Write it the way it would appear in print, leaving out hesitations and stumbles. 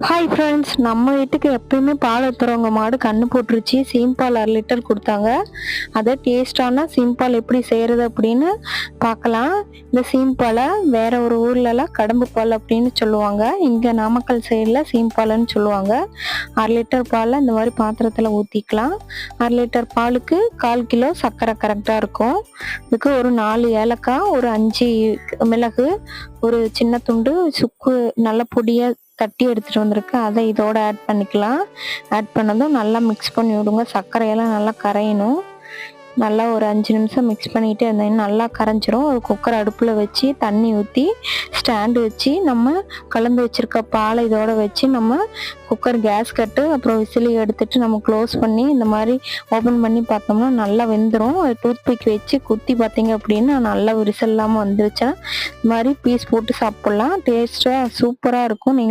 Hi friends, நம்ம வீட்டுக்கு எப்பயுமே பால் ஊத்துறவங்க மாடு கண்ணு போட்டுருச்சு. சீம்பால் 1/2 லிட்டர் கொடுத்தாங்க. அதை டேஸ்டான சீம்பால் எப்படி செய்கிறது அப்படின்னு பார்க்கலாம். இந்த சீம்பாலை வேற ஒரு ஊர்லலாம் கடம்பு பால் அப்படின்னு சொல்லுவாங்க. இங்கே நாமக்கல் சைடில் சீம்பால்னு சொல்லுவாங்க. 1/2 லிட்டர் பாலை இந்த மாதிரி பாத்திரத்தில் ஊற்றிக்கலாம். 1/2 லிட்டர் பாலுக்கு 1/4 கிலோ சர்க்கரை கரெக்டாக இருக்கும். இதுக்கு ஒரு 4 ஏலக்காய், ஒரு 5 மிளகு, ஒரு சின்ன துண்டு சுக்கு நல்ல பொடியாக தட்டி எடுத்துகிட்டு வந்திருக்கு. அதை இதோட ஆட் பண்ணிக்கலாம். ஆட் பண்ணதும் நல்லா மிக்ஸ் பண்ணி விடுங்க. சர்க்கரையெல்லாம் நல்லா கரையணும். நல்லா ஒரு 5 நிமிஷம் மிக்ஸ் பண்ணிகிட்டே இருந்தீங்கன்னா நல்லா கரைஞ்சிரும். ஒரு குக்கர் அடுப்பில் வச்சு தண்ணி ஊற்றி ஸ்டாண்டு வச்சு நம்ம கலந்து வச்சுருக்க பாலை இதோட வச்சு நம்ம குக்கர் கேஸ் கட்டு அப்புறம் விசிலி எடுத்துட்டு நம்ம க்ளோஸ் பண்ணி இந்த மாதிரி ஓப்பன் பண்ணி பார்த்தோம்னா நல்லா வெந்துடும். டூத் பிக் வச்சு குத்தி பார்த்தீங்க அப்படின்னா நல்லா விரிசல் இல்லாமல் வந்துருச்சுன்னா இந்த மாதிரி பீஸ் போட்டு சாப்பிட்லாம். டேஸ்ட்டாக சூப்பராக இருக்கும். நீங்கள்